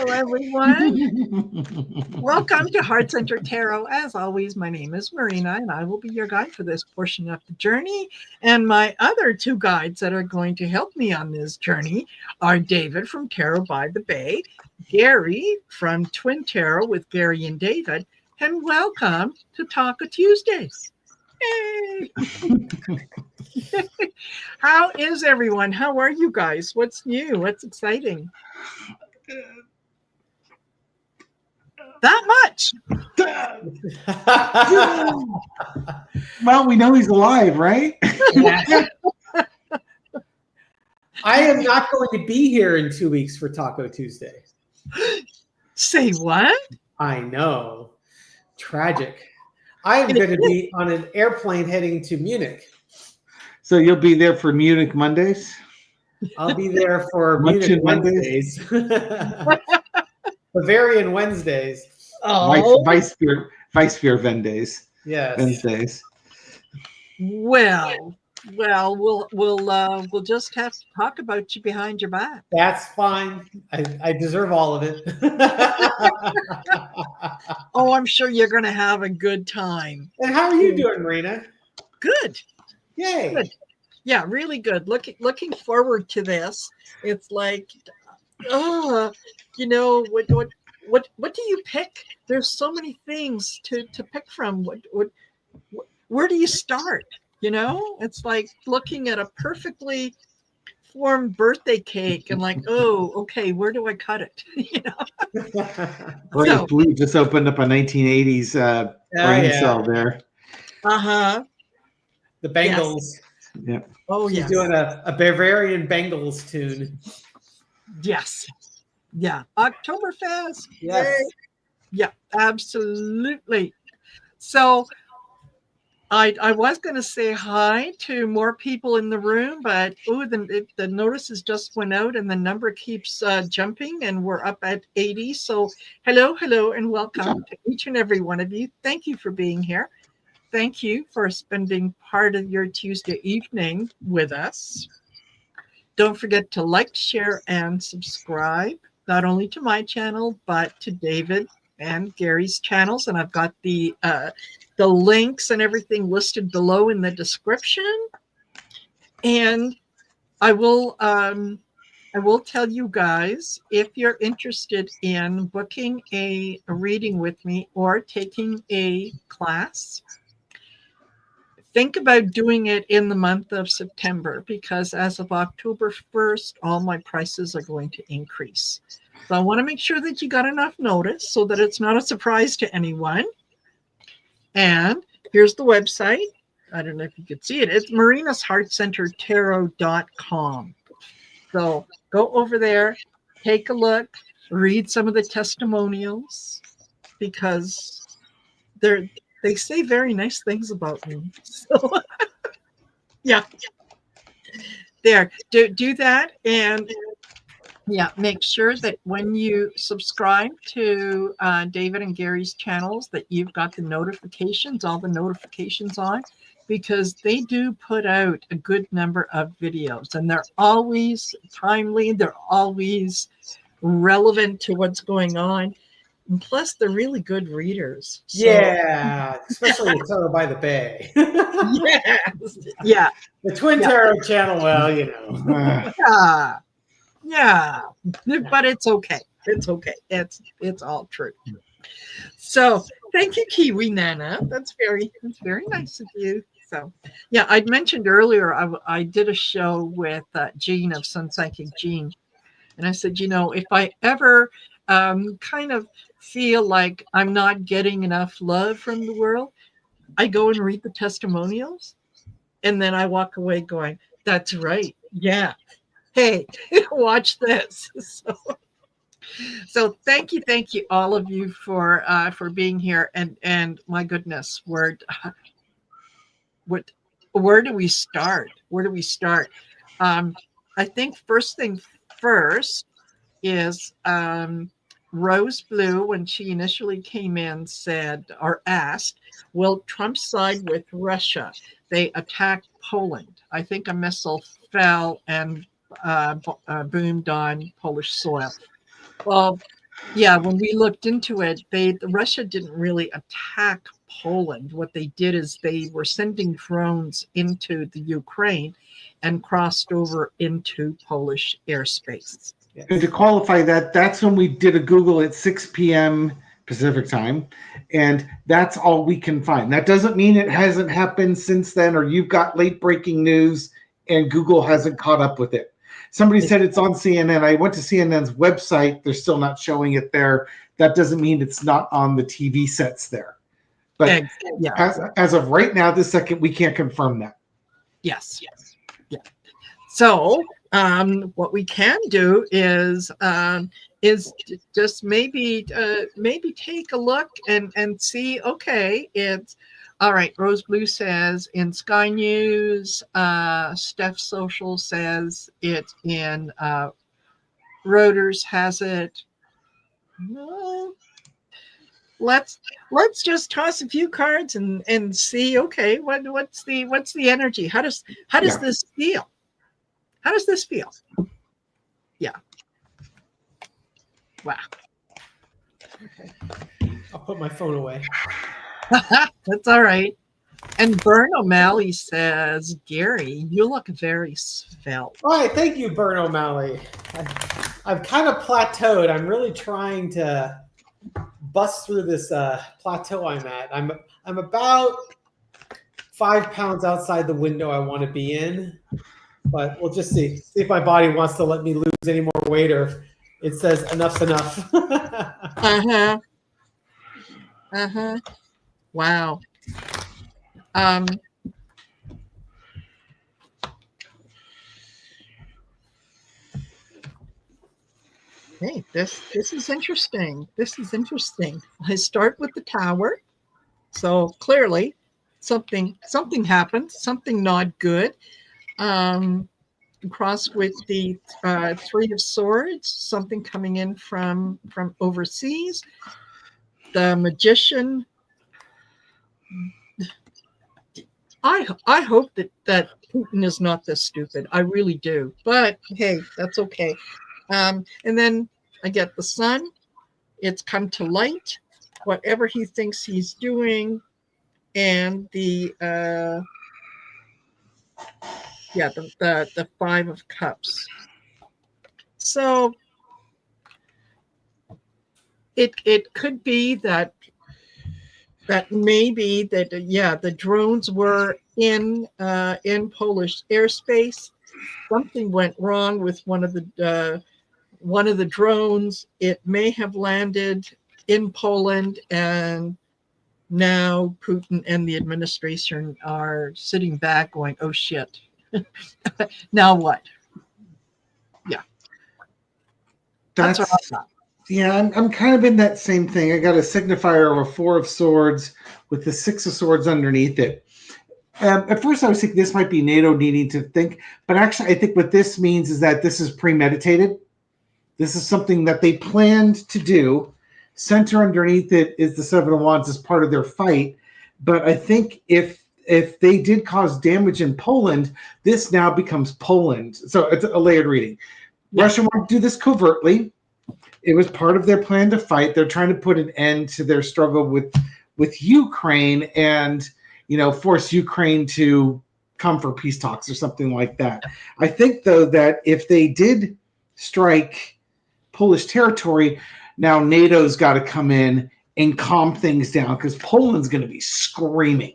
Hello, everyone. Welcome to Heart Center Tarot. As always, my name is Marina, and I will be your guide for this portion of the journey. And my other two guides that are going to help me on this journey are David from Tarot by the Bay, Gary from Twin Tarot with Gary and David, and welcome to Taco Tuesdays. Hey! How is everyone? How are you guys? What's new? What's exciting? That much. Well, we know he's alive, right? Yeah. I am not going to be here in 2 weeks for Taco Tuesday. Say what? I know. Tragic. I am going to be on an airplane heading to Munich. So you'll be there for Munich Mondays? I'll be there for Munich Wednesdays. Bavarian Wednesdays. Oh. Vice Beer Vendays. Yes. Wednesdays. Well, we'll just have to talk about you behind your back. That's fine. I deserve all of it. Oh, I'm sure you're going to have a good time. And how are you doing, Marina? Good. Yay. Good. Yeah, really good. Looking forward to this. It's like, what do you pick? There's so many things to pick from. Where do you start? It's like looking at a perfectly formed birthday cake and like, oh, okay, where do I cut it? Great. Blue just opened up a 1980s brain cell there. The Bengals. Yes. Yeah. Oh, yeah. She's doing a Bavarian Bengals tune. Yes. Yeah. Oktoberfest. Yes. Yeah, absolutely. So I was going to say hi to more people in the room, but the notices just went out and the number keeps jumping and we're up at 80. So hello, and welcome to each and every one of you. Thank you for being here. Thank you for spending part of your Tuesday evening with us. Don't forget to like, share, and subscribe, not only to my channel, but to David and Gary's channels. And I've got the links and everything listed below in the description. And I will tell you guys, if you're interested in booking a reading with me or taking a class, think about doing it in the month of September, because as of October 1st, all my prices are going to increase. So I want to make sure that you got enough notice so that it's not a surprise to anyone. And here's the website. I don't know if you could see it. It's marinasheartcentertarot.com. So go over there, take a look, read some of the testimonials, because they say very nice things about me. So yeah, there, do that. And yeah, make sure that when you subscribe to David and Gary's channels that you've got the notifications, all the notifications on, because they do put out a good number of videos and they're always timely. They're always relevant to what's going on. And plus, they're really good readers. So. Yeah, especially the Tarot by the Bay. Yes. Yeah. The Twin Tarot channel, well, Yeah. But it's okay. It's okay. It's all true. So thank you, Kiwi Nana. That's very nice of you. So yeah, I'd mentioned earlier I did a show with Jean of Sun Psychic Jean, and I said, if I ever kind of feel like I'm not getting enough love from the world, I go and read the testimonials, and then I walk away going, that's right. Yeah. Hey, watch this. So thank you, all of you for being here. And my goodness, where do we start? I think first thing first is Rose Blue, when she initially came in, said or asked, will Trump side with Russia? They attacked Poland. I think a missile fell and boomed on Polish soil. Well, Yeah, when we looked into it, Russia didn't really attack Poland. What they did is they were sending drones into the Ukraine and crossed over into Polish airspace. Yes. And to qualify that, that's when we did a Google at 6 p.m. Pacific time, and that's all we can find. That doesn't mean it hasn't happened since then, or you've got late breaking news and Google hasn't caught up with it. Somebody said it's on CNN. I went to CNN's website. They're still not showing it there. That doesn't mean it's not on the TV sets there. But Yeah. as of right now, this second, we can't confirm that. Yes. Yeah. So what we can do is just maybe take a look and see. Okay, it's all right. Rose Blue says in Sky News. Steph Social says it in Reuters has it. No. Let's just toss a few cards and see. Okay, what's the energy? How does this feel? How does this feel? Yeah. Wow. Okay. I'll put my phone away. That's all right. And Bern O'Malley says, Gary, you look very svelte. All right, thank you, Bern O'Malley. I've kind of plateaued. I'm really trying to bust through this plateau I'm at. I'm about 5 pounds outside the window I want to be in, but we'll just see if my body wants to let me lose any more weight, or if it says enough's enough. Wow. Hey, this is interesting. This is interesting. I start with the tower. So clearly something happened, something not good. Crossed with the Three of Swords, something coming in from overseas. The Magician. I hope that Putin is not this stupid. I really do. But hey, that's okay. And then I get the Sun. It's come to light. Whatever he thinks he's doing, and the Five of Cups. So it could be that maybe the drones were in Polish airspace. Something went wrong with one of the drones. It may have landed in Poland, and now Putin and the administration are sitting back going, oh shit. Now what? Yeah. That's what I thought. Yeah, I'm kind of in that same thing. I got a signifier of a Four of Swords with the Six of Swords underneath it. At first I was thinking this might be NATO needing to think, but actually I think what this means is that this is premeditated. This is something that they planned to do. Center underneath it is the Seven of Wands as part of their fight. But I think if they did cause damage in Poland, this now becomes Poland. So it's a layered reading. Yeah. Russia wanted to do this covertly. It was part of their plan to fight. They're trying to put an end to their struggle with Ukraine and, force Ukraine to come for peace talks or something like that. I think, though, that if they did strike Polish territory, now NATO's got to come in and calm things down because Poland's going to be screaming.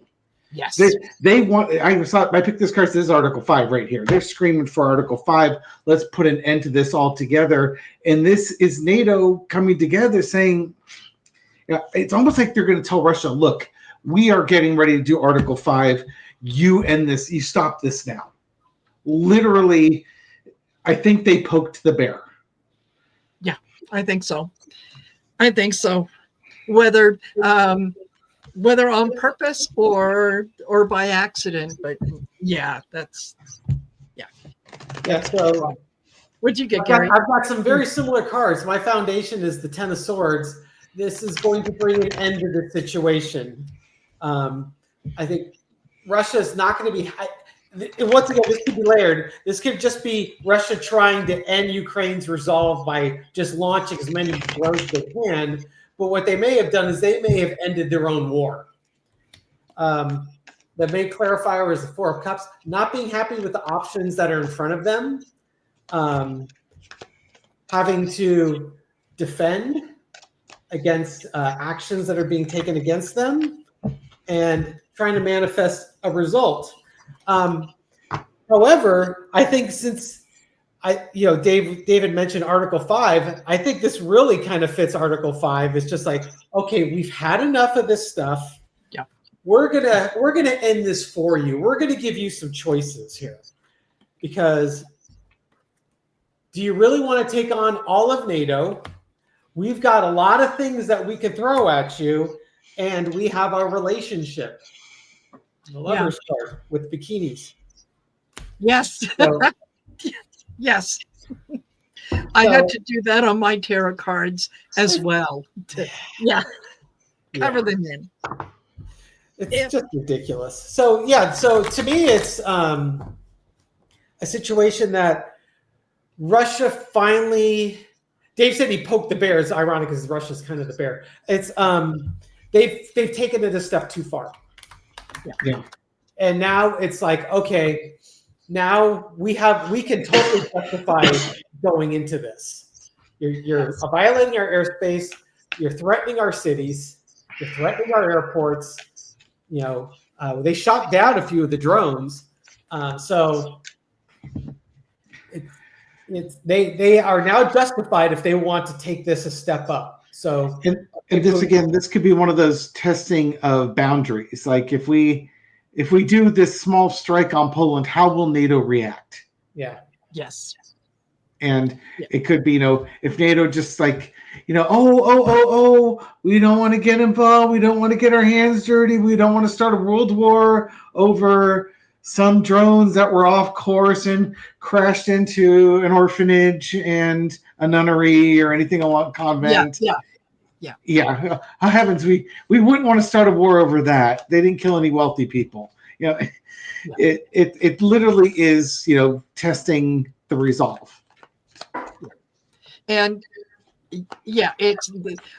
Yes. They want. I picked this card. This is Article 5 right here. They're screaming for Article 5. Let's put an end to this altogether. And this is NATO coming together saying, it's almost like they're going to tell Russia, look, we are getting ready to do Article 5. You end this. You stop this now. Literally, I think they poked the bear. Yeah, I think so. Whether on purpose or by accident, but yeah. So what'd you get, Gary? I've got some very similar cards. My foundation is the Ten of Swords. This is going to bring an end to the situation. I think Russia is not going to be. once again, this could be layered. This could just be Russia trying to end Ukraine's resolve by just launching as many drones as they can. But what they may have done is they may have ended their own war. The main clarifier is the Four of Cups, not being happy with the options that are in front of them, having to defend against actions that are being taken against them, and trying to manifest a result. However, I think since David mentioned Article 5, I think this really kind of fits Article 5. It's just like, okay, we've had enough of this stuff. Yeah. We're gonna end this for you. We're gonna give you some choices here. Because do you really want to take on all of NATO? We've got a lot of things that we could throw at you, and we have our relationship. The lovers card with bikinis. Yes. So, yes. I had to do that on my tarot cards as well. Cover them in. It's just ridiculous. So to me, it's a situation that Russia finally. Dave said he poked the bear. It's ironic because Russia's kind of the bear. It's they've taken it a step too far. Yeah. And now it's like, okay, now we can totally justify going into this. You're violating our airspace. You're threatening our cities. You're threatening our airports. They shot down a few of the drones. So they are now justified if they want to take this a step up. So and this could be one of those testing of boundaries. Like if we do this small strike on Poland, how will NATO react? Yeah. Yes. And it could be, if NATO just like, we don't want to get involved. We don't want to get our hands dirty. We don't want to start a world war over some drones that were off course and crashed into an orphanage and a nunnery or anything along convent. Yeah. How heavens, we wouldn't want to start a war over that. They didn't kill any wealthy people. It literally is, testing the resolve. And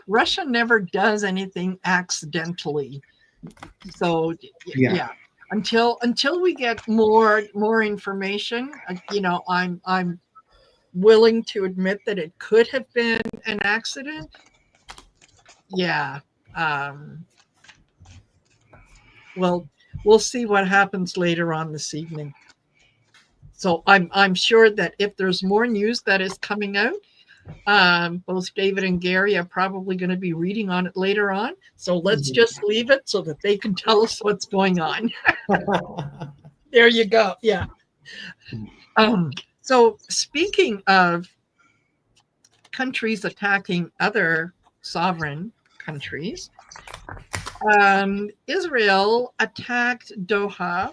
Russia never does anything accidentally. So until we get more information, I'm willing to admit that it could have been an accident. Yeah. Well, we'll see what happens later on this evening. So I'm sure that if there's more news that is coming out, both David and Gary are probably going to be reading on it later on. So let's just leave it so that they can tell us what's going on. There you go. Yeah. So speaking of countries attacking other sovereign countries, Israel attacked Doha,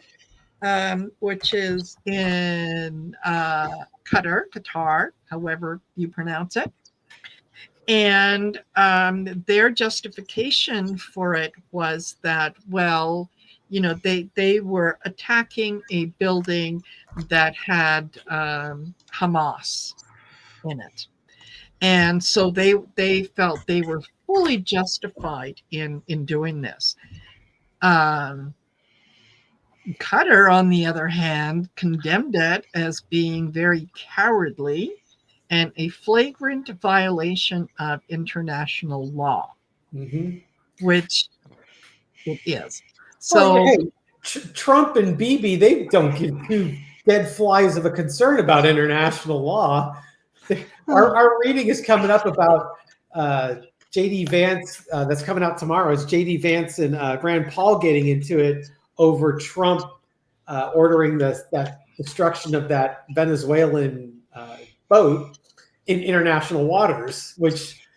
which is in Qatar, however you pronounce it. And their justification for it was that, they were attacking a building that had Hamas in it. And so they felt they were fully justified in doing this. Qatar, on the other hand, condemned it as being very cowardly and a flagrant violation of international law, which it is. So, Trump and Bibi, they don't give two dead flies of a concern about international law. Our reading is coming up about J.D. Vance. That's coming out tomorrow. It's J.D. Vance and Rand Paul getting into it over Trump ordering that destruction of that Venezuelan boat in international waters, which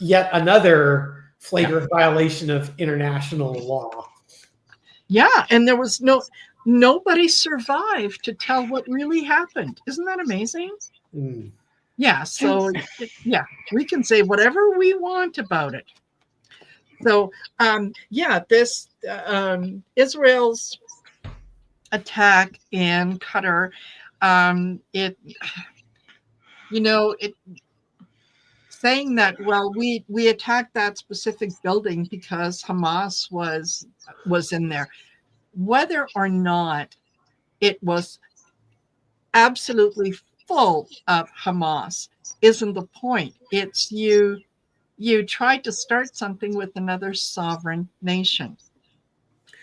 yet another flagrant violation of international law. Yeah, and there was nobody survived to tell what really happened. Isn't that amazing? Yeah, so we can say whatever we want about it. So this Israel's attack in Qatar, it it saying that, well, we attacked that specific building because Hamas was in there, whether or not it was absolutely full of Hamas isn't the point. It's you tried to start something with another sovereign nation.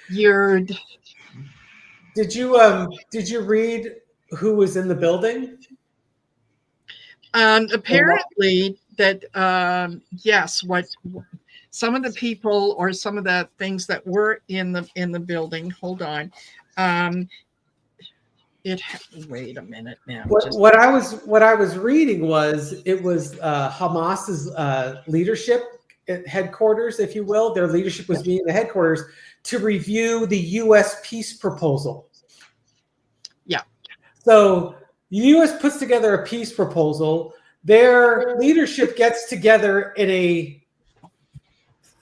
Did you read who was in the building? Apparently that yes, what some of the people or some of the things that were in the building. Hold on. Wait a minute now. What I was reading was it was Hamas's leadership headquarters, if you will. Their leadership was being the headquarters to review the U.S. peace proposal. Yeah. So the U.S. puts together a peace proposal. Their leadership gets together in a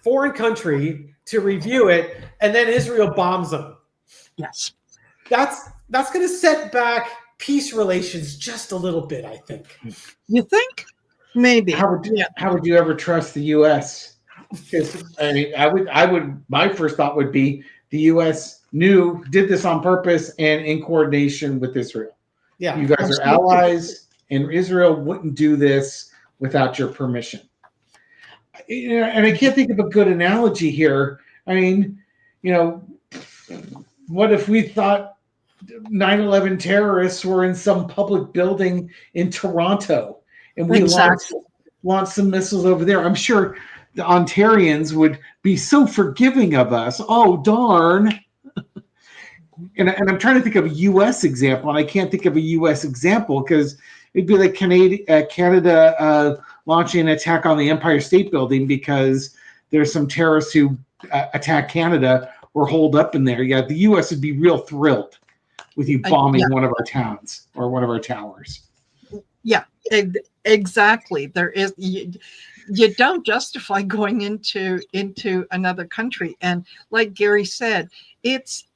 foreign country to review it, and then Israel bombs them. Yes. That's going to set back peace relations just a little bit, I think. You think? Maybe. How would you ever trust the U.S.? Because I would. My first thought would be the U.S. did this on purpose and in coordination with Israel. Yeah, you guys are allies, and Israel wouldn't do this without your permission. And I can't think of a good analogy here. I mean, what if we thought 9/11 terrorists were in some public building in Toronto and we launched some missiles over there? I'm sure the Ontarians would be so forgiving of us. Oh, darn. And I'm trying to think of a U.S. example, and I can't think of a U.S. example because it'd be like Canada launching an attack on the Empire State Building because there's some terrorists who attack Canada or hold up in there. Yeah, the U.S. would be real thrilled with you bombing one of our towns or one of our towers. Yeah, exactly. There is you don't justify going into another country, and like Gary said, it's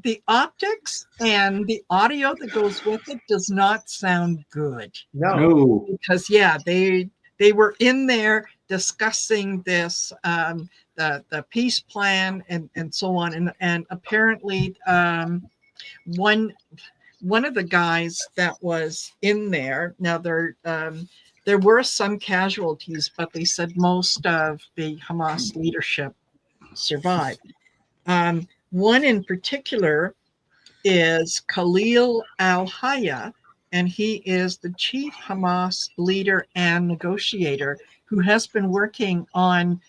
the optics and the audio that goes with it does not sound good. No. Because they were in there discussing this the peace plan and so on, and apparently one of the guys that was in there, now there were some casualties, but they said most of the Hamas leadership survived. One in particular is Khalil al-Hayya, and he is the chief Hamas leader and negotiator who has been working on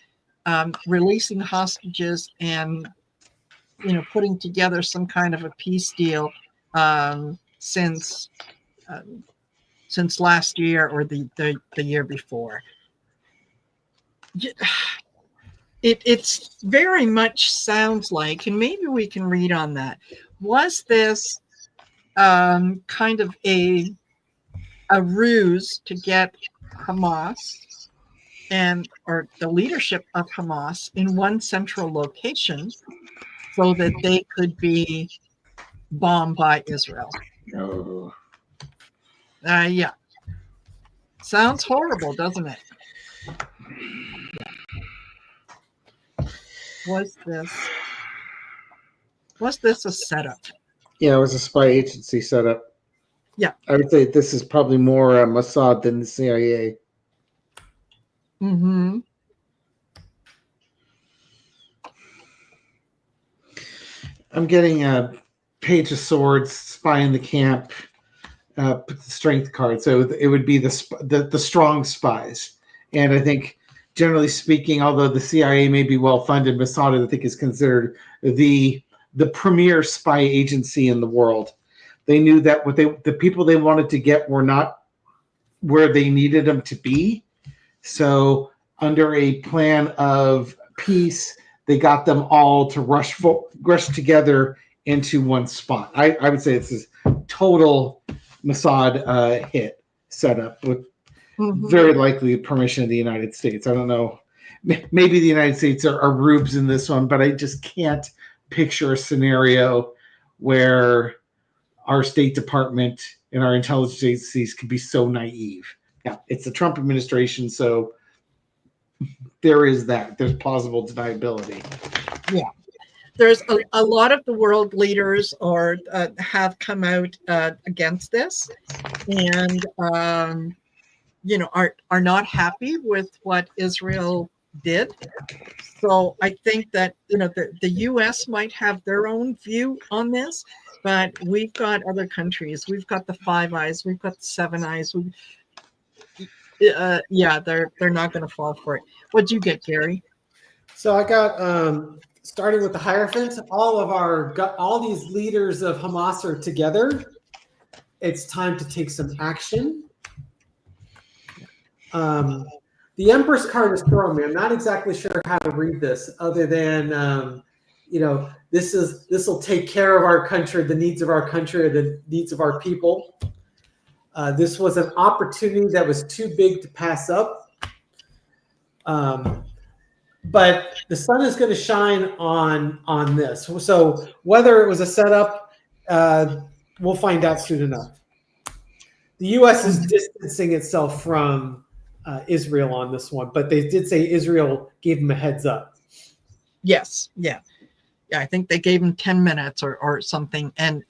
releasing hostages and putting together some kind of a peace deal since last year or the year before. It's very much sounds like, and maybe we can read on that. Was this kind of a ruse to get Hamas or the leadership of Hamas in one central location so that they could be bombed by Israel? Oh. Yeah. Sounds horrible, doesn't it? Was this a setup? Yeah, it was a spy agency setup. Yeah. I would say this is probably more Mossad than the CIA. Mm-hmm. I'm getting a Page of Swords, Spy in the Camp, put the strength card. So it would be the strong spies. And I think, generally speaking, although the CIA may be well funded, Mossad, I think, is considered the premier spy agency in the world. They knew that the people they wanted to get were not where they needed them to be. So under a plan of peace, they got them all to rush together into one spot. I would say this is total Mossad hit setup with very likely permission of the United States. I don't know. Maybe the United States are rubes in this one, but I just can't picture a scenario where our State Department and our intelligence agencies can be so naive. Yeah, it's the Trump administration, so there is that. There's plausible deniability. Yeah. There's a lot of the world leaders have come out against this, and are not happy with what Israel did. So I think that the U.S. might have their own view on this, but we've got other countries. We've got the Five Eyes. We've got the Seven Eyes. Yeah, they're not going to fall for it. What'd you get, Gary? So I got starting with the Hierophant. All these leaders of Hamas are together. It's time to take some action. The Empress card is throwing me. I'm not exactly sure how to read this, other than this will take care of our country, the needs of our country, or the needs of our people. This was an opportunity that was too big to pass up. But the sun is going to shine on this. So whether it was a setup, we'll find out soon enough. The U.S. is distancing itself from Israel on this one, but they did say Israel gave them a heads up. Yes, yeah. I think they gave him 10 minutes or something, and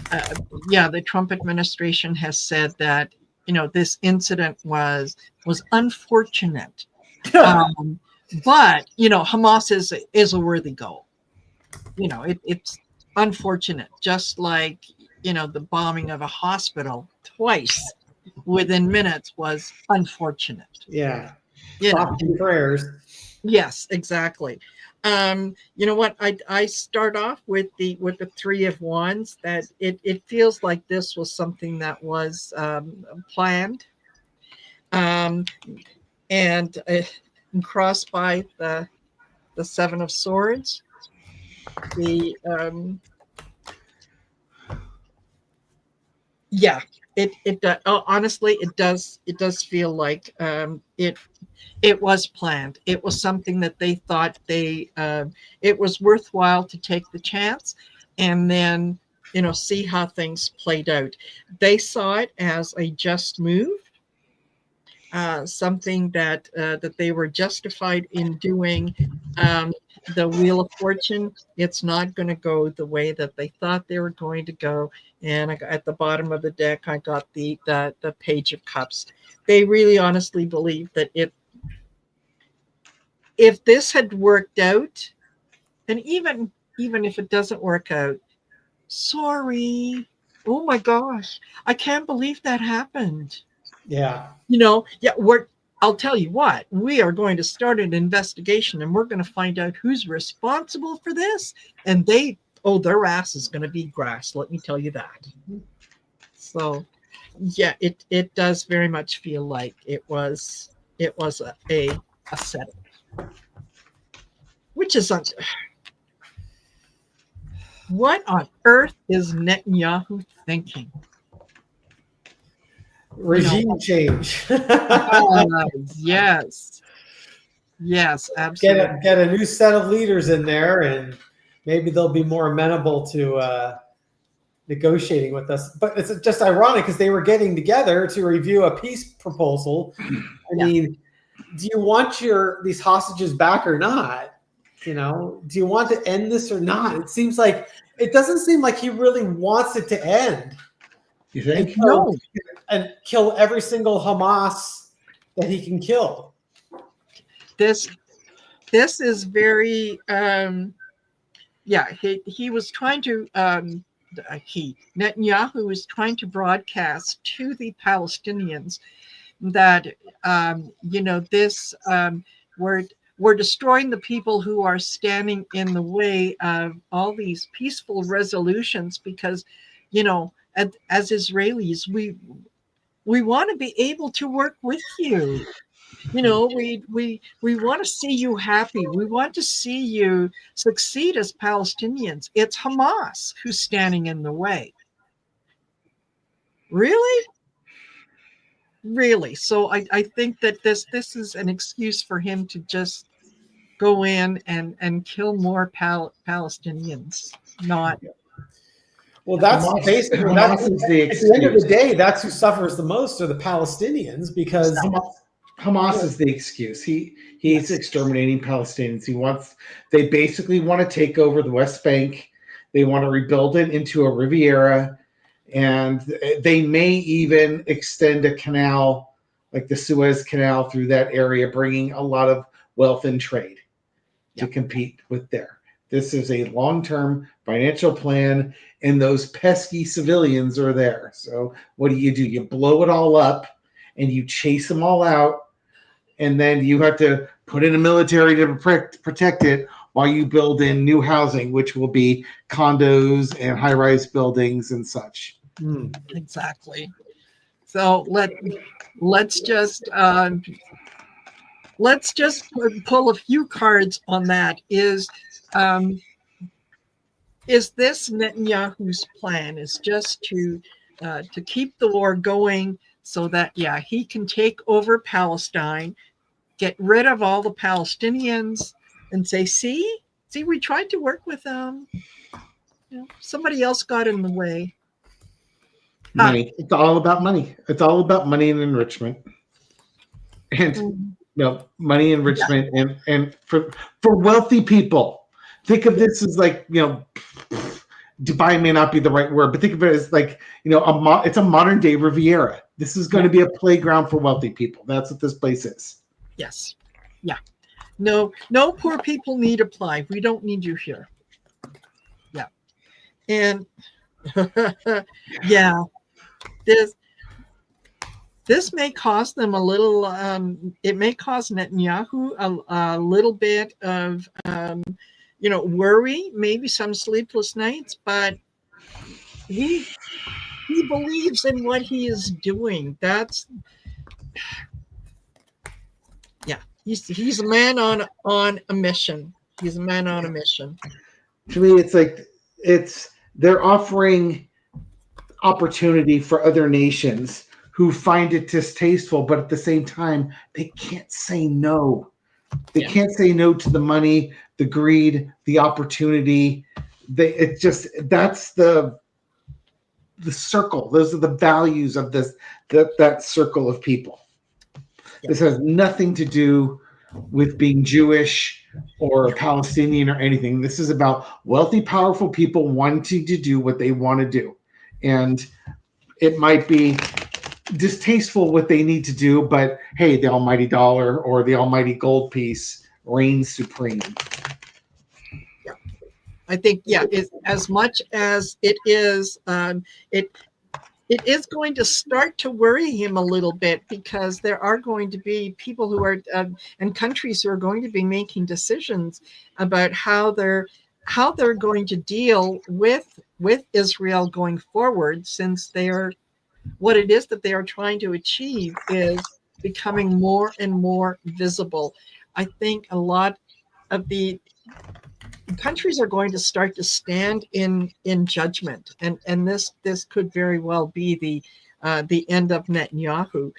the Trump administration has said that this incident was unfortunate, but Hamas is a worthy goal. It's unfortunate, just like the bombing of a hospital twice within minutes was unfortunate. Yeah, prayers. Yes, exactly. You know what? I start off with the Three of Wands. That it feels like this was something that was planned, and crossed by the Seven of Swords. The yeah, it honestly it does feel like it was planned. It was something that they thought it was worthwhile to take the chance, and then see how things played out. They saw it as a just move, something that they were justified in doing. The Wheel of Fortune, it's not going to go the way that they thought they were going to go. And at the bottom of the deck, I got the Page of Cups. They really honestly believe that if this had worked out, and even if it doesn't work out, sorry, oh my gosh, I can't believe that happened. Yeah. I'll tell you what, we are going to start an investigation, and we're going to find out who's responsible for this. And their ass is going to be grass. Let me tell you that. So, yeah, it does very much feel like it was a setup, which is what on earth is Netanyahu thinking? Regime change. Yes, absolutely. Get a new set of leaders in there, and maybe they'll be more amenable to negotiating with us. But it's just ironic because they were getting together to review a peace proposal. I mean, do you want these hostages back or not? Do you want to end this or not? It doesn't seem like he really wants it to end. You think? No. And kill every single Hamas that he can kill. This is very he was trying to Netanyahu was trying to broadcast to the Palestinians that we're destroying the people who are standing in the way of all these peaceful resolutions, because as Israelis, we want to be able to work with you. We want to see you happy. We want to see you succeed as Palestinians. It's Hamas who's standing in the way. Really? So I think that this is an excuse for him to just go in and kill more Palestinians, not Well, that's basically Hamas is the at the end of the excuse. day, that's who suffers the most are the Palestinians because Hamas is the excuse. He's Yes. exterminating Palestinians. They basically want to take over the West Bank. They want to rebuild it into a Riviera, and they may even extend a canal like the Suez Canal through that area, bringing a lot of wealth and trade to compete with there. This is a long-term financial plan, and those pesky civilians are there. So what do? You blow it all up, and you chase them all out, and then you have to put in a military to protect it while you build in new housing, which will be condos and high-rise buildings and such. Exactly. So let's just pull a few cards on that. Is this Netanyahu's plan? Is just to keep the war going so that he can take over Palestine, get rid of all the Palestinians, and say, see, we tried to work with them. Somebody else got in the way. Money. It's all about money. It's all about money and enrichment. And money enrichment and for wealthy people. Think of this as like, Dubai may not be the right word, but think of it as like, it's a modern day Riviera. This is going to be a playground for wealthy people. That's what this place is. Yes. Yeah. No poor people need apply. We don't need you here. Yeah. And this may cost them a little, it may cost Netanyahu a little bit of, worry, maybe some sleepless nights, but he believes in what he is doing. He's a man on a mission. He's a man on a mission. To me, it's like they're offering opportunity for other nations who find it distasteful, but at the same time, they can't say no. They can't say no to the money, the greed, the opportunity. That's the circle. Those are the values of that circle of people. Yeah. This has nothing to do with being Jewish or Palestinian or anything. This is about wealthy, powerful people wanting to do what they want to do. And it might be distasteful what they need to do, but hey, the almighty dollar or the almighty gold piece reigns supreme. Yeah, I think as much as it is, it is going to start to worry him a little bit, because there are going to be people who are and countries who are going to be making decisions about how they're going to deal with Israel going forward, since what it is that they are trying to achieve is becoming more and more visible. I think a lot of the countries are going to start to stand in judgment, and this could very well be the end of Netanyahu.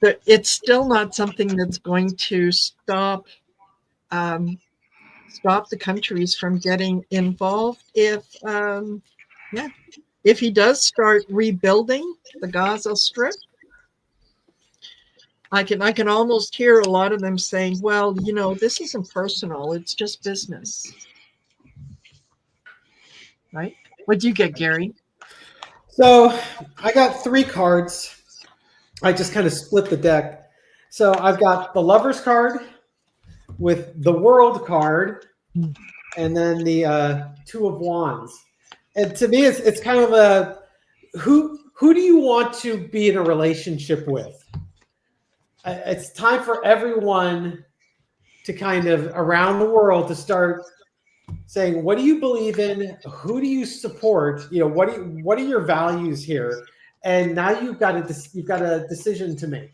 It's still not something that's going to stop the countries from getting involved. If he does start rebuilding the Gaza Strip, I can almost hear a lot of them saying, well, this isn't personal, it's just business. Right? What do you get, Gary? So I got 3 cards. I just kind of split the deck. So I've got the Lover's card with the World card, and then the 2 of Wands. And to me, it's kind of a who do you want to be in a relationship with? It's time for everyone to kind of around the world to start saying, what do you believe in? Who do you support? What are your values here? And now you've got a decision to make.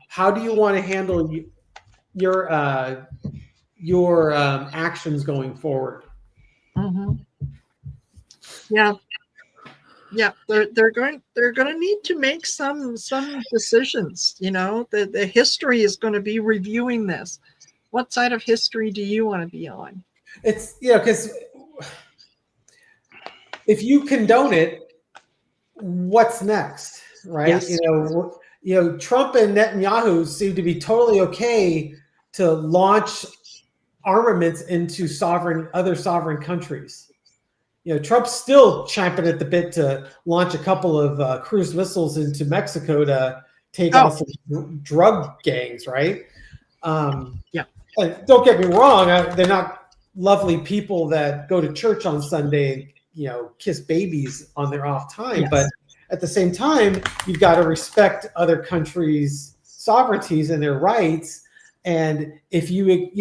How do you want to handle your actions going forward? Mm-hmm. Yeah, they're going to need to make some decisions. The history is going to be reviewing this. what side of history do you want to be on? It's, because if you condone it, what's next, right? Yes. Trump and Netanyahu seem to be totally okay to launch armaments into other sovereign countries. Trump's still champing at the bit to launch a couple of cruise missiles into Mexico to take out some drug gangs, right? Yeah. And don't get me wrong, they're not lovely people that go to church on Sunday and kiss babies on their off time. Yes. But at the same time, you've got to respect other countries' sovereignties and their rights. And if you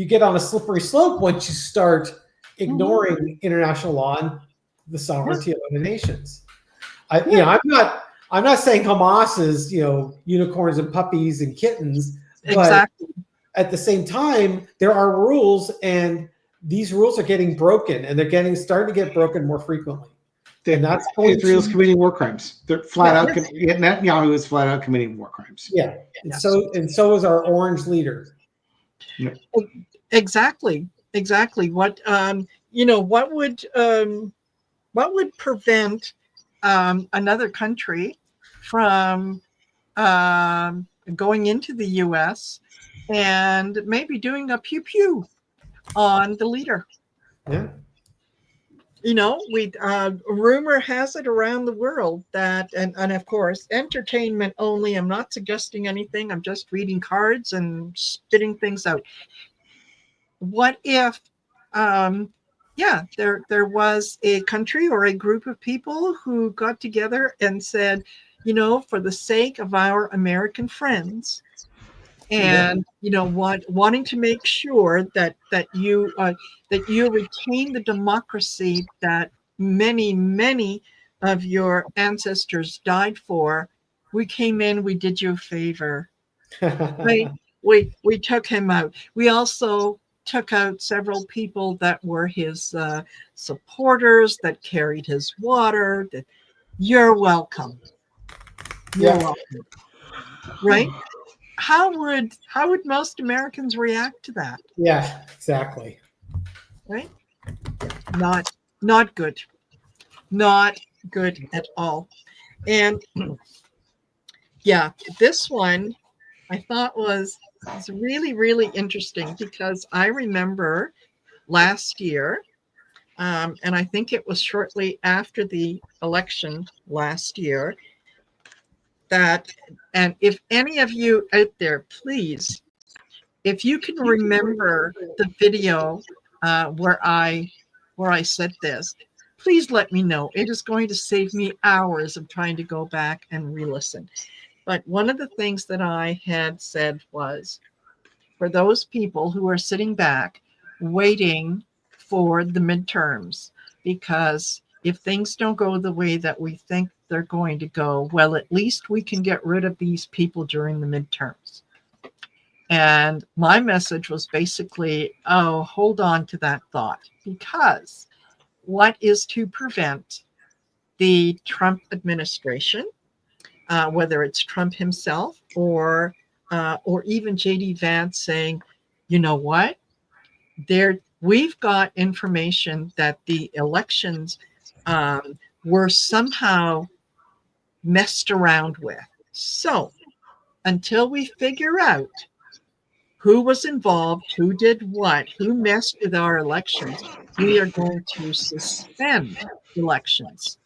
get on a slippery slope once you start ignoring international law and the sovereignty of other nations. I'm not saying Hamas is unicorns and puppies and kittens, but Exactly. at the same time, there are rules, and these rules are getting broken, and they're starting to get broken more frequently. And that's Israel's committing war crimes. They're flat out. Netanyahu is flat out committing war crimes. Yeah, and so is our orange leader. Yeah. Exactly. What what would prevent another country from going into the U.S. and maybe doing a pew pew on the leader? Yeah. Rumor has it around the world that, and of course, entertainment only. I'm not suggesting anything. I'm just reading cards and spitting things out. What if, there was a country or a group of people who got together and said, for the sake of our American friends, and wanting to make sure that you retain the democracy that many of your ancestors died for, we came in, we did you a favor. Right? We took him out. We also took out several people that were his supporters, that carried his water. That you're welcome. You're welcome. Right? How would most Americans react to that? Yeah, exactly. Right? Not good. Not good at all. And this one I thought was really, really interesting, because I remember last year, and I think it was shortly after the election last year, and if any of you out there, please, if you can remember the video where I said this, please let me know. It is going to save me hours of trying to go back and re-listen. But one of the things that I had said was, for those people who are sitting back waiting for the midterms, because if things don't go the way that we think they're going to go, well, at least we can get rid of these people during the midterms. And my message was basically, hold on to that thought, because what is to prevent the Trump administration, whether it's Trump himself or even J.D. Vance, saying, you know what, we've got information that the elections were somehow messed around with. So until we figure out who was involved, who did what, who messed with our elections, we are going to suspend elections,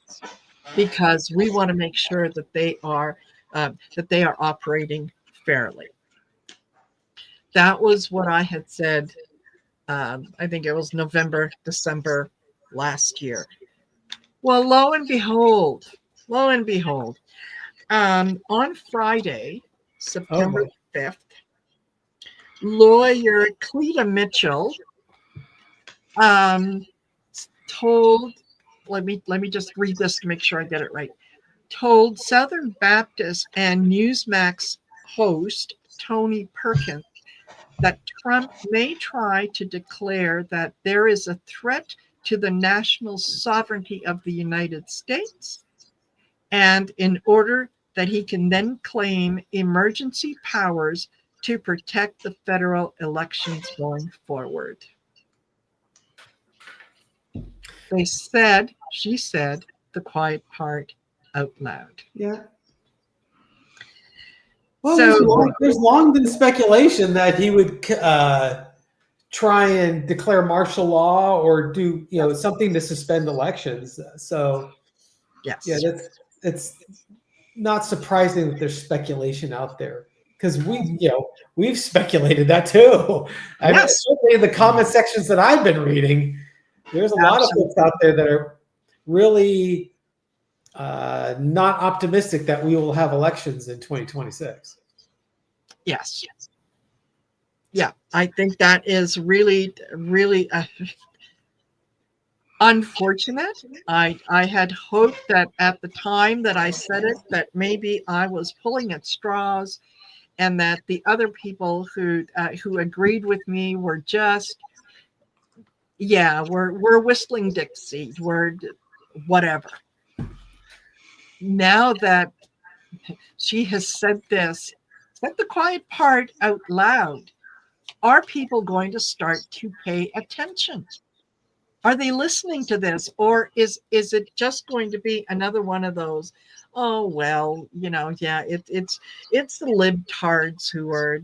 because we want to make sure that they are operating fairly. That was what I had said. I think it was November, December last year. Well, lo and behold, on Friday, September 5th, lawyer Cleta Mitchell told, let me just read this to make sure I get it right, told Southern Baptist and Newsmax host Tony Perkins that Trump may try to declare that there is a threat to the national sovereignty of the United States, and in order that he can then claim emergency powers to protect the federal elections going forward. She said the quiet part out loud. Yeah. Well, So there's long been speculation that he would try and declare martial law or do something to suspend elections. So yes, yeah, it's not surprising that there's speculation out there, because we've speculated that too. I mean, Yes. certainly in the comment sections that I've been reading, there's a lot of folks out there that are really not optimistic that we will have elections in 2026. Yes. Yeah, I think that is really, really unfortunate. I had hoped that at the time that I said it, that maybe I was pulling at straws, and that the other people who agreed with me were just, we're whistling Dixie, we're whatever. Now that she has said the quiet part out loud, are people going to start to pay attention? Are they listening to this, or is it just going to be another one of those? Oh well, it's the libtards who are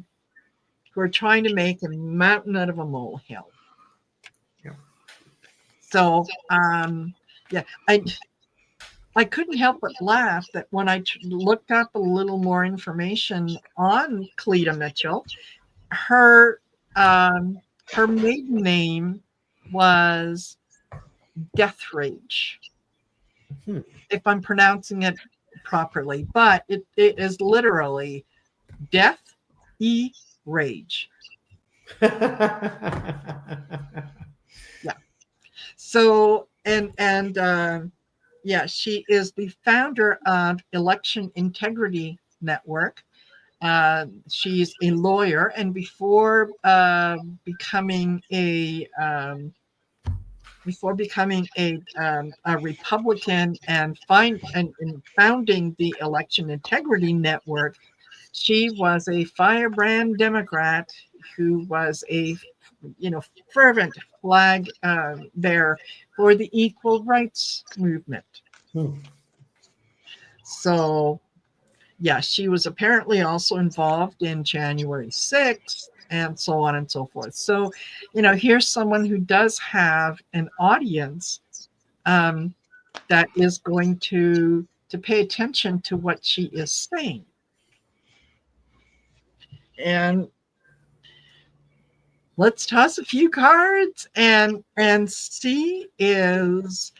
trying to make a mountain out of a molehill. Yeah. So I couldn't help but laugh that when I looked up a little more information on Cleta Mitchell, her maiden name was Death Rage, if I'm pronouncing it properly, but it is literally Death Rage. Yeah. So she is the founder of Election Integrity Network. She's a lawyer, and before becoming a Republican and founding the Election Integrity Network, she was a firebrand Democrat who was a fervent flag bearer for the equal rights movement. So she was apparently also involved in January 6th and so on and so forth. So, here's someone who does have an audience that is going to pay attention to what she is saying. And let's toss a few cards and see is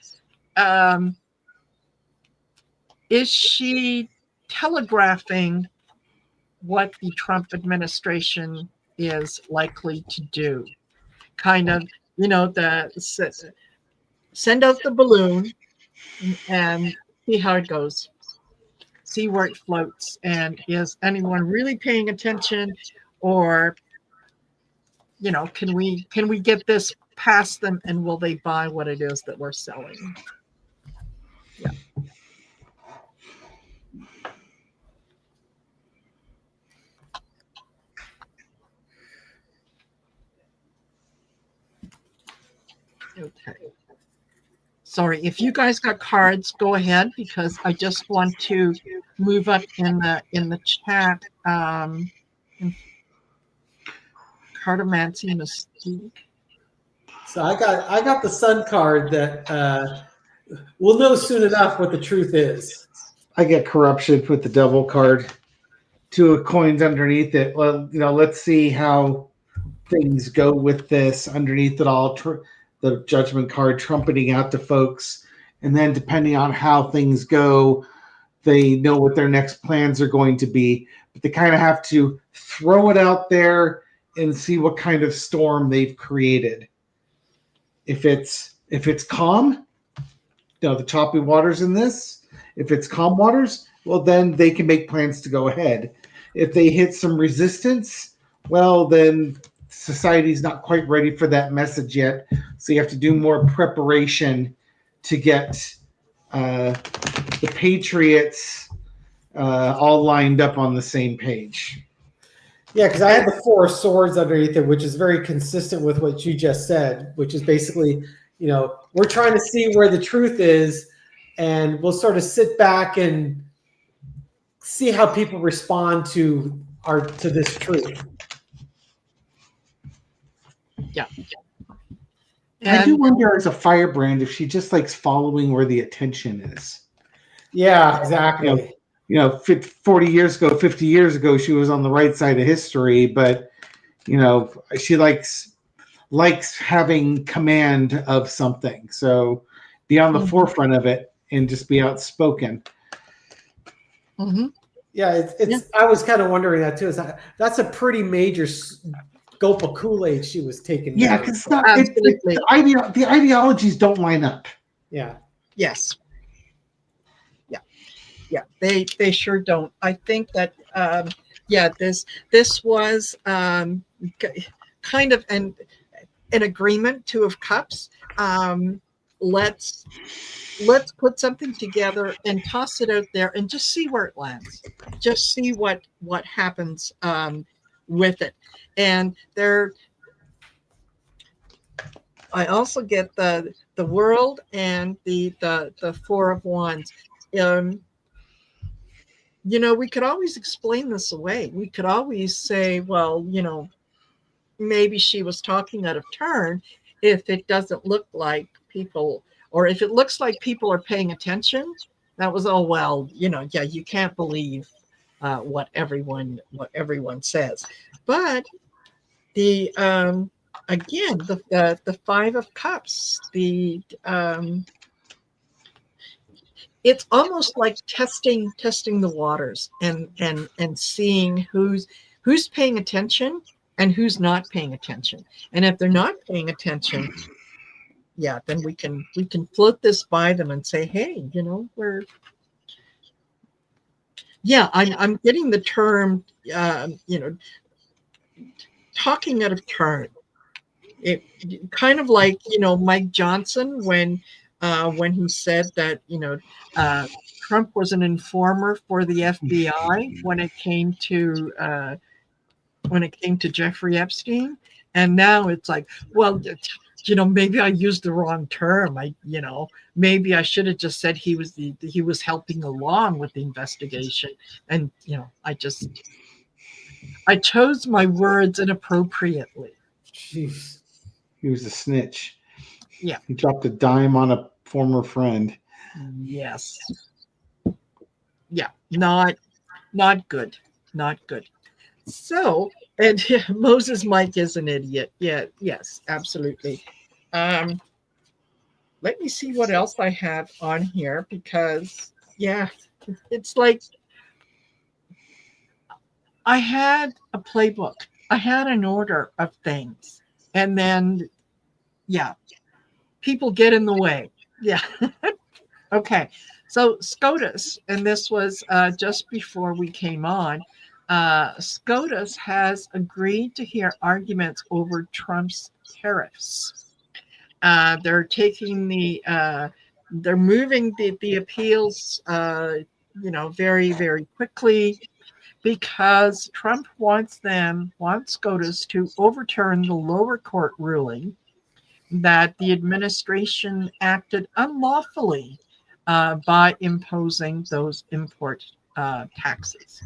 she telegraphing what the Trump administration is likely to do? Kind of, send out the balloon and see how it goes. See where it floats. And is anyone really paying attention, or can we get this past them, and will they buy what it is that we're selling? Yeah. Okay. Sorry, if you guys got cards, go ahead, because I just want to move up in the chat. Cartomancy Mystique. So I got the Sun card that we'll know soon enough what the truth is. I get Corruption with the Devil card. 2 of coins underneath it. Well, let's see how things go with this. Underneath it all, the Judgment card trumpeting out to folks. And then depending on how things go, they know what their next plans are going to be. But they kind of have to throw it out there and see what kind of storm they've created. If it's calm, the choppy waters in this. If it's calm waters, well, then they can make plans to go ahead. If they hit some resistance, well, then society's not quite ready for that message yet. So you have to do more preparation to get the Patriots all lined up on the same page. Yeah, because I had the Four of Swords underneath it, which is very consistent with what you just said, which is basically, we're trying to see where the truth is, and we'll sort of sit back and see how people respond to this truth. Yeah. I do And wonder as a firebrand if she just likes following where the attention is. Yeah, exactly. 40 years ago, 50 years ago, she was on the right side of history, but she likes having command of something. So be on the forefront of it and just be outspoken. Yeah, I was kind of wondering that too. That's a pretty major gulp of Kool-Aid she was taking. Yeah, because absolutely. The ideologies don't line up. Yeah. Yes. Yeah, they sure don't. I think that this was kind of an agreement, Two of Cups. Let's put something together and toss it out there and just see where it lands. Just see what happens with it. And I also get the World and the Four of Wands. We could always explain this away. We could always say, well, maybe she was talking out of turn if it doesn't look like people, or if it looks like people are paying attention. That was, oh, well, yeah, you can't believe what everyone says. But the again, the Five of Cups, it's almost like testing the waters and seeing who's paying attention and who's not paying attention. And if they're not paying attention, yeah, then we can float this by them and say, hey, I'm getting the term, talking out of turn. It kind of like, Mike Johnson when he said that, Trump was an informer for the FBI when it came to Jeffrey Epstein. And now it's like, well, maybe I used the wrong term. Maybe I should have just said he was helping along with the investigation. And, I chose my words inappropriately. Jeez. He was a snitch. Yeah. He dropped a dime on a former friend. Yes. Yeah. Not good. Not good. So, and Moses Mike is an idiot. Yeah. Yes, absolutely. Let me see what else I have on here, because it's like I had a playbook. I had an order of things. And then, people get in the way. Yeah. Okay. So SCOTUS, and this was just before we came on, SCOTUS has agreed to hear arguments over Trump's tariffs. They're taking they're moving the appeals, very, very quickly, because Trump wants SCOTUS to overturn the lower court ruling that the administration acted unlawfully by imposing those import taxes.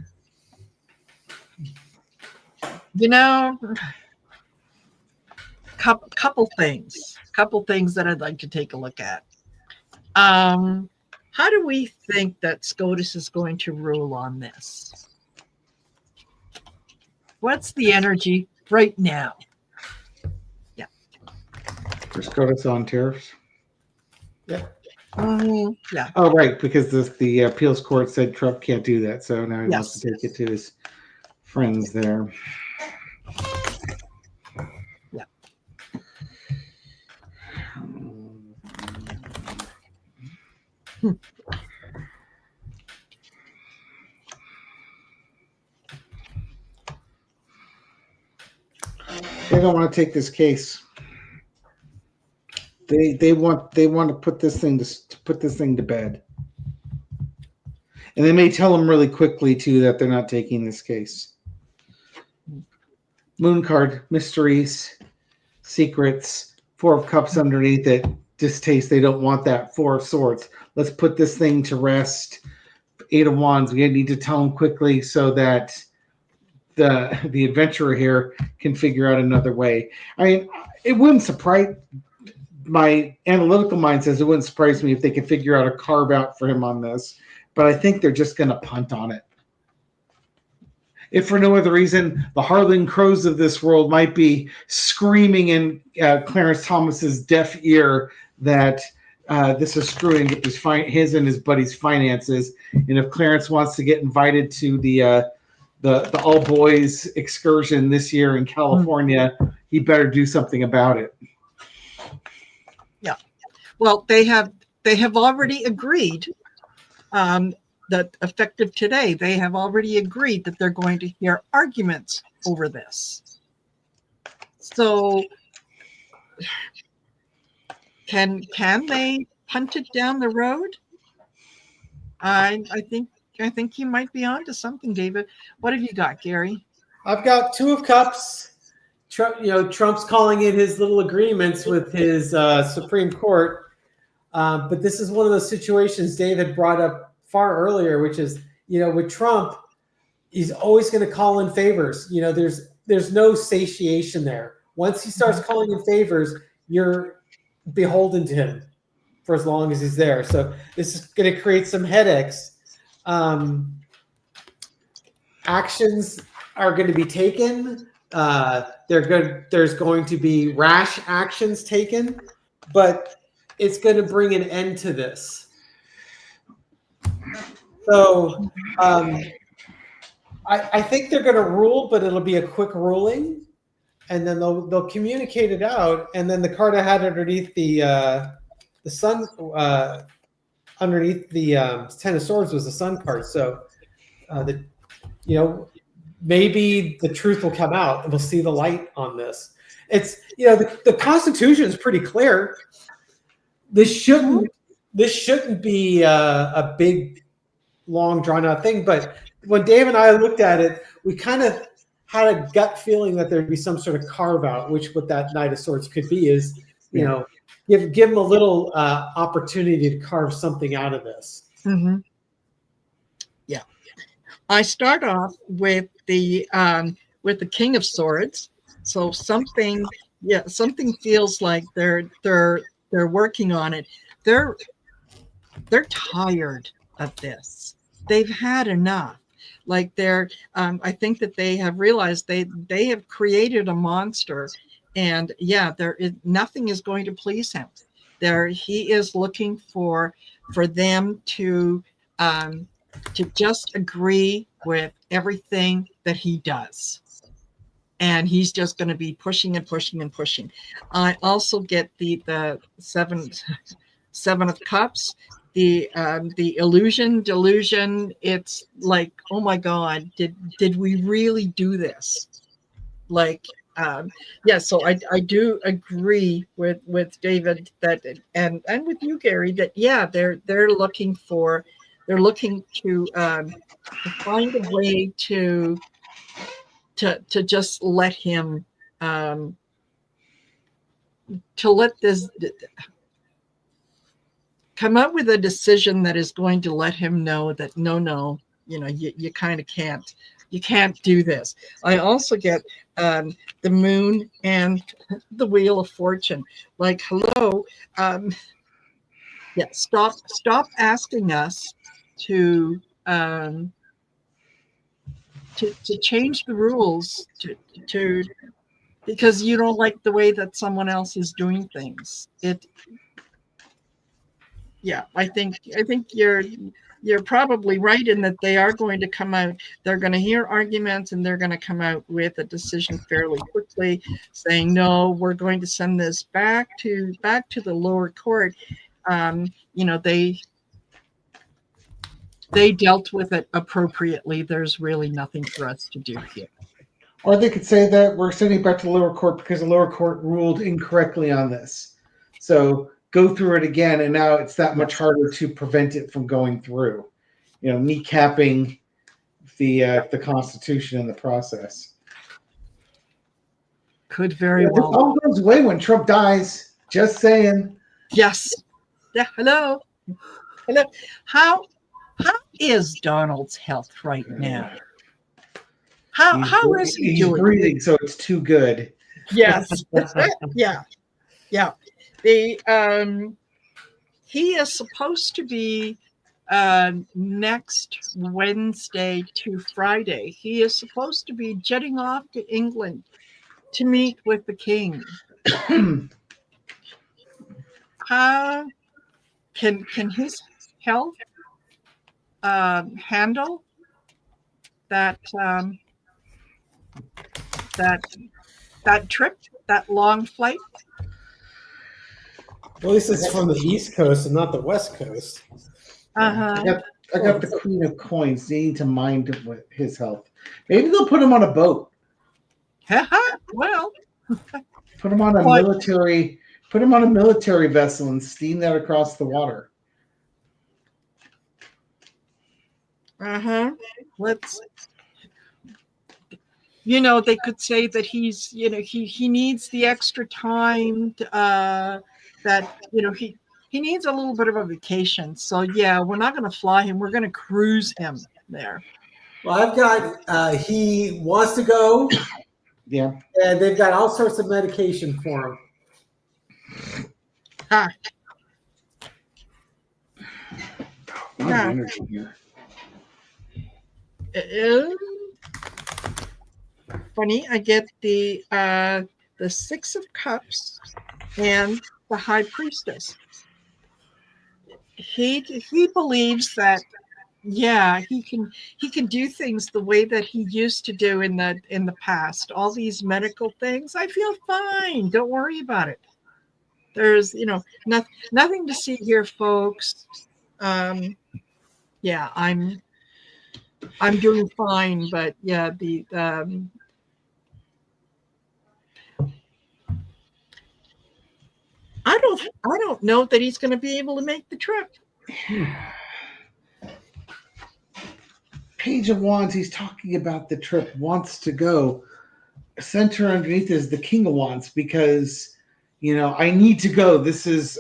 Couple things that I'd like to take a look at. How do we think that SCOTUS is going to rule on this? What's the energy right now? Yeah. For SCOTUS on tariffs? Yeah. Yeah. Oh, right, because the appeals court said Trump can't do that, so now he wants to take it to his friends there. Yeah. They don't want to take this case. They want to put this thing to bed. And they may tell them really quickly too that they're not taking this case. Moon card, mysteries, secrets, Four of Cups underneath it, distaste. They don't want that. Four of Swords. Let's put this thing to rest. Eight of Wands. We need to tell them quickly so that the adventurer here can figure out another way. I mean, it wouldn't surprise my analytical mind says it wouldn't surprise me if they could figure out a carve out for him on this, but I think they're just going to punt on it. If for no other reason, the Harlan Crows of this world might be screaming in Clarence Thomas's deaf ear that this is screwing with his and his buddy's finances. And if Clarence wants to get invited to the all boys excursion this year in California, he better do something about it. Yeah. Well, they have already agreed that effective today, they have already agreed that they're going to hear arguments over this. So can they punt it down the road? I think you might be onto something, David. What have you got, Gary? I've got Two of Cups. Trump's calling in his little agreements with his Supreme Court. But this is one of those situations David brought up far earlier, which is, with Trump, he's always going to call in favors. There's no satiation there. Once he starts calling in favors, you're beholden to him for as long as he's there. So this is going to create some headaches. Actions are going to be taken. There's going to be rash actions taken, but it's going to bring an end to this. So I think they're going to rule, but it'll be a quick ruling, and then they'll communicate it out. And then the card I had underneath the sun, underneath the Ten of Swords was the Sun card. So maybe the truth will come out and we'll see the light on this. It's the Constitution is pretty clear. This shouldn't be a big, long, drawn out thing. But when Dave and I looked at it, we kind of had a gut feeling that there'd be some sort of carve out, which what that Knight of Swords could be is, give them a little opportunity to carve something out of this. Mm-hmm. Yeah, I start off with the King of Swords. So something feels like they're working on it. They're tired of this. They've had enough. Like I think that they have realized they have created a monster, and nothing is going to please him. He is looking for them to just agree with everything that he does. And he's just going to be pushing and pushing and pushing. I also get the Seven of Cups, the delusion. It's like, oh my God, did we really do this? Like, so I do agree with David that, and with you, Gary, that they're looking to find a way to just let him to let this come up with a decision that is going to let him know that no, you kind of can't do this. I also get the Moon and the Wheel of Fortune. Like, hello, stop asking us to change the rules to because you don't like the way that someone else is doing things. I think you're probably right in that they are going to come out. They're going to hear arguments and they're going to come out with a decision fairly quickly, saying no, we're going to send this back to the lower court. They dealt with it appropriately. There's really nothing for us to do here. Or they could say that we're sending it back to the lower court because the lower court ruled incorrectly on this. So go through it again, and now it's that much harder to prevent it from going through. Kneecapping the Constitution in the process. Could very This well. all goes away when Trump dies. Just saying. Yes. Yeah. Hello. Hello. How is Donald's health right now? How is he He's doing? breathing, so it's too good. Yes. Yeah. Yeah. The he is supposed to be next Wednesday to Friday. He is supposed to be jetting off to England to meet with the king. How can his health handle that that trip, that long flight? Well, at least it's from the East Coast and not the West Coast. Uh-huh. I got the Queen of Coins needing to mind his health. Maybe they'll put him on a boat. Well, Put him on a military vessel and steam that across the water. let's. They could say that he's, he needs the extra time that, he needs a little bit of a vacation. So yeah, we're not going to fly him. We're going to cruise him there. Well, I've got, he wants to go. Yeah. And they've got all sorts of medication for him. Energy here. Funny, I get the 6 of Cups and the High Priestess. He believes that, yeah, he can do things the way that he used to do in the past. All these medical things, I feel fine. Don't worry about it. There's nothing to see here, folks. Yeah, I'm doing fine, but yeah, I don't know that he's going to be able to make the trip. Page of Wands, he's talking about the trip, wants to go. Center underneath is the King of Wands because, I need to go. This is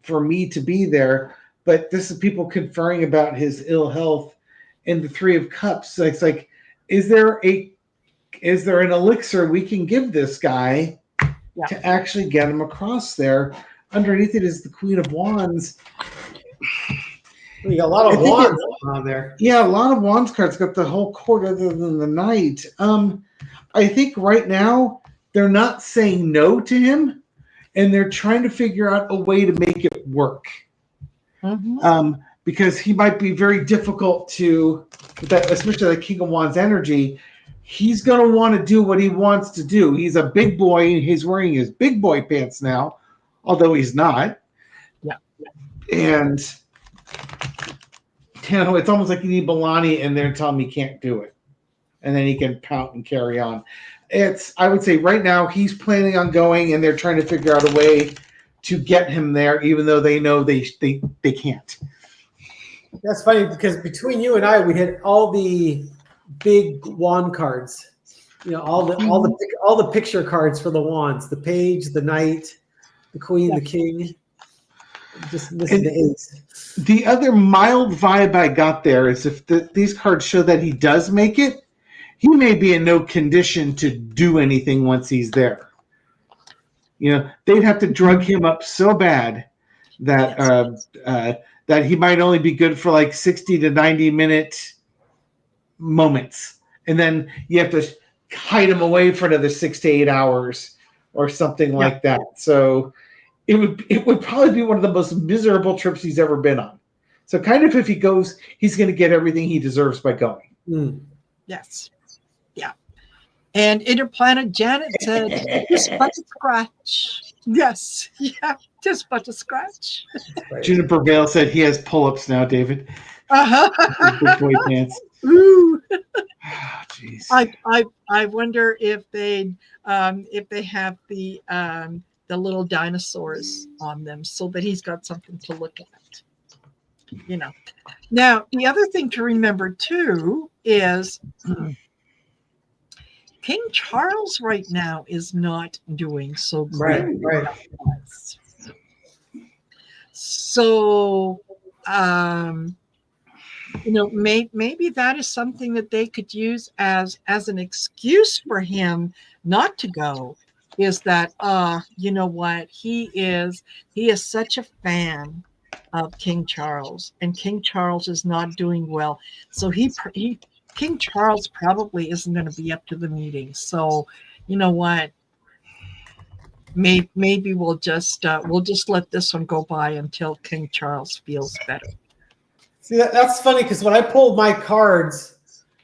for me to be there. But this is people conferring about his ill health. And the 3 of Cups, so it's like, is there an elixir we can give this guy to actually get him across there? Underneath it is the Queen of Wands. You got a lot of wands on there. Yeah, a lot of Wands cards. Got the whole court other than the Knight. I think right now they're not saying no to him, and they're trying to figure out a way to make it work. Because he might be very difficult to, especially the King of Wands energy. He's going to want to do what he wants to do. He's a big boy. He's wearing his big boy pants now, although he's not. Yeah. And, it's almost like you need Milani and they're telling him he can't do it. And then he can pout and carry on. I would say right now he's planning on going and they're trying to figure out a way to get him there, even though they know they can't. That's funny because between you and I, we hit all the big wand cards. All the picture cards for the wands: the Page, the Knight, the Queen, the King. Just missing the Ace. The other mild vibe I got there is if these cards show that he does make it, he may be in no condition to do anything once he's there. They'd have to drug him up so bad that that he might only be good for like 60 to 90-minute moments. And then you have to hide him away for another 6 to 8 hours or something like that. So it would probably be one of the most miserable trips he's ever been on. So kind of if he goes, he's going to get everything he deserves by going. Yes. Yeah. And Interplanet Janet said, just but a scratch. Yes. Yeah. Just but a scratch. Juniper Vale said he has pull-ups now, David. Big boy pants. Ooh. Jeez. I wonder if they have the little dinosaurs on them so that he's got something to look at. Now the other thing to remember too is King Charles right now is not doing so great. Right. So, maybe that is something that they could use as an excuse for him not to go. Is that you know what, he is such a fan of King Charles, and King Charles is not doing well. So King Charles probably isn't going to be up to the meeting. So, you know what? Maybe we'll just let this one go by until King Charles feels better. See, that's funny because when I pulled my cards,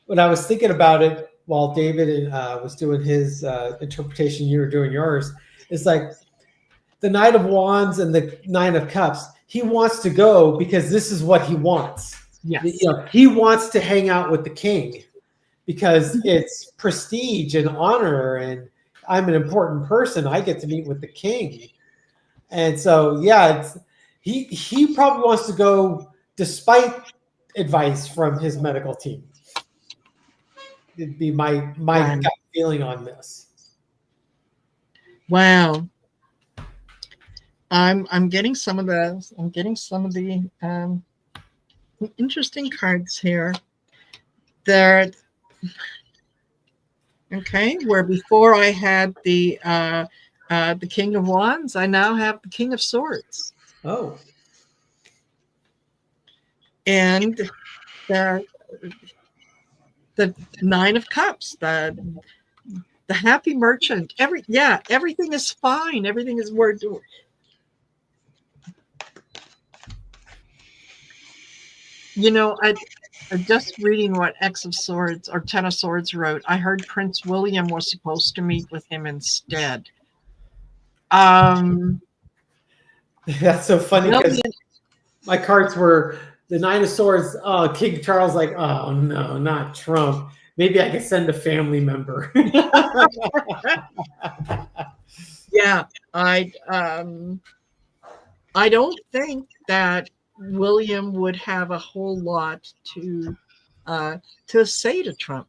when I was thinking about it while David was doing his interpretation, you were doing yours. It's like the Knight of Wands and the Nine of Cups. He wants to go because this is what he wants. Yes. He wants to hang out with the king because it's prestige and honor, and I'm an important person. I get to meet with the king. And so, yeah, he probably wants to go despite advice from his medical team. It'd be my gut feeling on this. Wow. I'm getting some of the interesting cards here. There. Okay, where before I had the King of Wands, I now have the King of Swords. Oh. And the Nine of Cups, the Happy Merchant. Everything is fine. Everything is worth doing. I'm just reading what X of Swords or Ten of Swords wrote. I heard Prince William was supposed to meet with him instead. That's so funny because my cards were the Nine of Swords. Oh, King Charles, like, oh no, not Trump. Maybe I could send a family member. Yeah, I don't think that William would have a whole lot to say to Trump.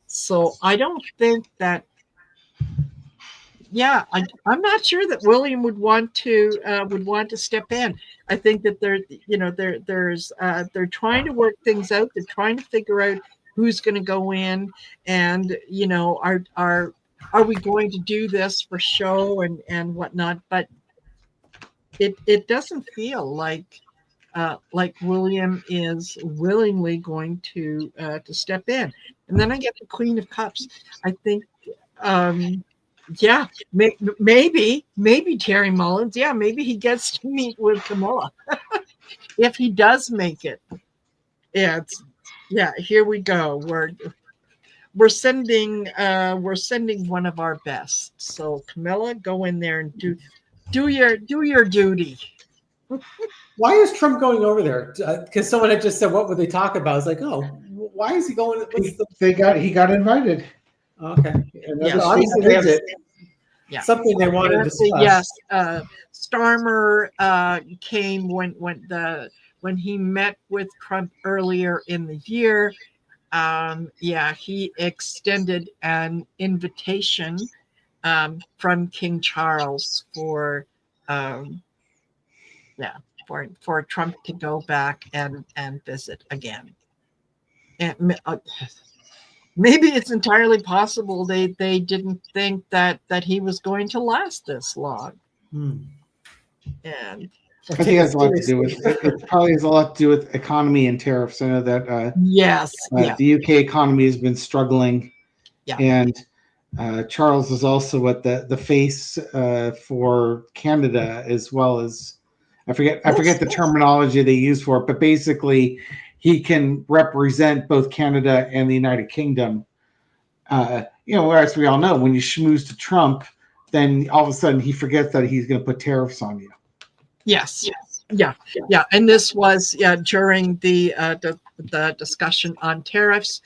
So I don't think that. Yeah, I'm not sure that William would want to step in. I think that they're trying to work things out. They're trying to figure out who's going to go in, and are we going to do this for show and whatnot? But it doesn't feel like William is willingly going to step in. And then I get the Queen of Cups. I think, maybe Terry Mullins. Yeah, maybe he gets to meet with Camilla if he does make it. Here we go. We're sending one of our best. So Camilla, go in there and do your duty. Why is Trump going over there? Because someone had just said, "What would they talk about?" I was like, "Oh, why is he going?" He got invited. Okay, yeah, something they wanted to discuss. Yes, Starmer came when he met with Trump earlier in the year. He extended an invitation from King Charles for Trump to go back and visit again. And maybe it's entirely possible they didn't think that he was going to last this long. And I think it has a lot to do with it. Probably has a lot to do with economy and tariffs. I know that the UK economy has been struggling, and Charles is also the face for Canada, as well as I forget the terminology they use for it, but basically he can represent both Canada and the United Kingdom. Whereas we all know when you schmooze to Trump, then all of a sudden he forgets that he's going to put tariffs on you. Yes. Yeah. And this was during the discussion on tariffs.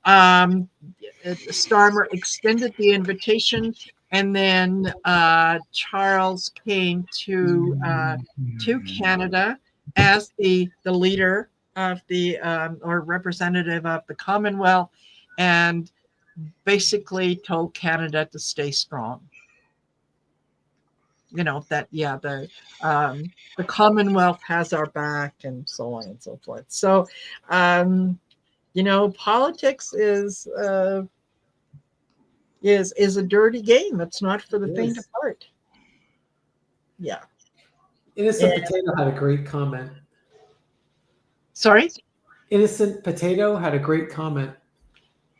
Starmer extended the invitation, and then Charles came to Canada as the leader of the or representative of the Commonwealth, and basically told Canada to stay strong. That the Commonwealth has our back, and so on and so forth. So, politics is a dirty game. It's not for the faint of heart. Yeah. Innocent Potato had a great comment. Sorry? Innocent Potato had a great comment.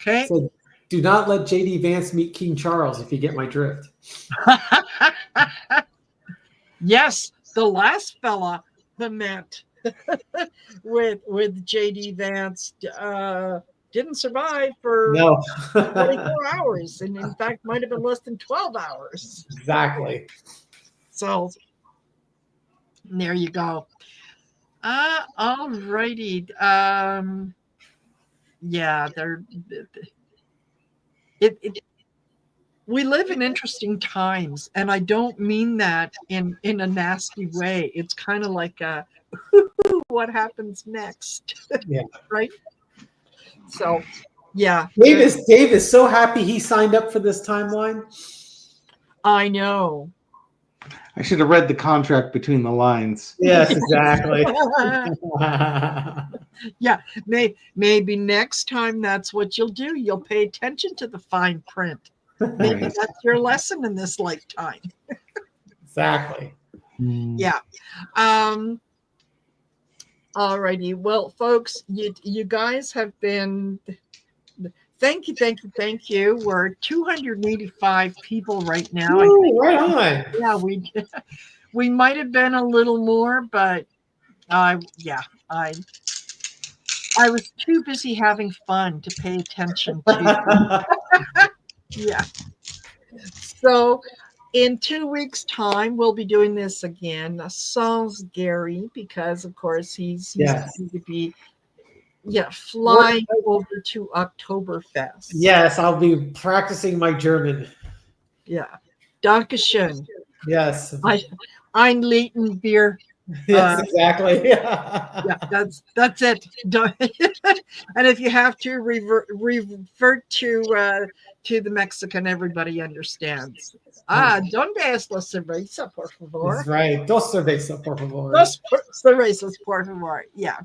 Okay. So, do not let J.D. Vance meet King Charles, if you get my drift. Yes, the last fella that met with J.D. Vance didn't survive for 24 hours, and in fact might have been less than 12 hours. Exactly. So there you go. All righty. Yeah, we live in interesting times, and I don't mean that in a nasty way. It's kind of like what happens next? Yeah. Right? So, yeah. Dave is so happy he signed up for this timeline. I know. I should have read the contract between the lines. Yes, exactly. Yeah, maybe next time that's what you'll do. You'll pay attention to the fine print. Maybe that's your lesson in this lifetime. Exactly. Yeah. All righty. Well, folks, you guys have been. Thank you. We're 285 people right now. Ooh, right on. Yeah, we might have been a little more, but I was too busy having fun to pay attention to. Yeah. So in 2 weeks' time, we'll be doing this again. Sans Gary, because of course he's going to be flying over to Oktoberfest. Yes, I'll be practicing my German. Yeah. Dankeschön. Yes. Ein Liten Bier. Yes, exactly. Yeah, that's it. And if you have to revert to the Mexican, everybody understands. ¿Dónde es la cerveza, por favor? That's right. Dos cervezas, por favor. Dos cervezas, por favor. Yeah.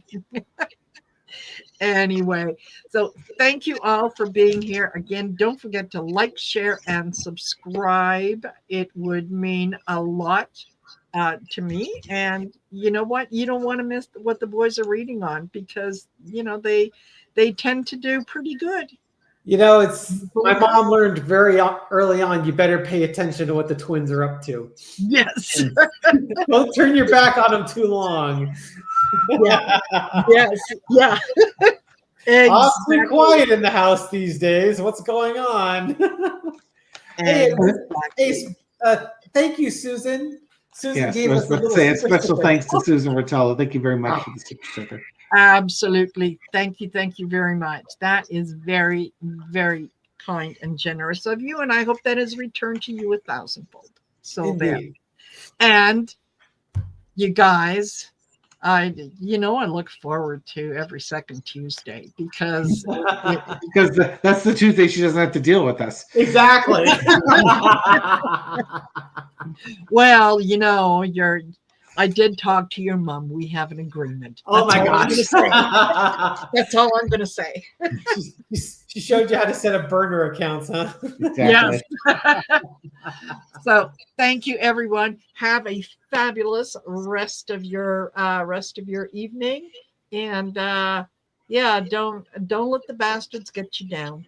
Anyway, so thank you all for being here. Again, don't forget to like, share, and subscribe. It would mean a lot to me. And you know what? You don't want to miss what the boys are reading on, because they tend to do pretty good. It's my mom learned very early on, you better pay attention to what the twins are up to. Yes. Don't turn your back on them too long. Yeah. Yes. Yeah. Exactly. Awfully quiet in the house these days. What's going on? Hey, thank you, Susan. Susan gave us a special thanks to Susan Rotella. Thank you very much for the super sticker. Absolutely. Thank you very much. That is very, very kind and generous of you, and I hope that is returned to you 1,000-fold. So there. And you guys, I look forward to every second Tuesday, because that's the Tuesday she doesn't have to deal with us. Exactly. Well, I did talk to your mom. We have an agreement. Oh my gosh. That's all I'm going to say. She showed you how to set up burner accounts, huh? Exactly. Yes. So thank you, everyone. Have a fabulous rest of your evening. And don't let the bastards get you down.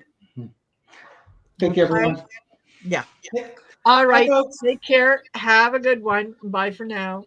Thank you, everyone. Yeah. All right. Take care. Have a good one. Bye for now.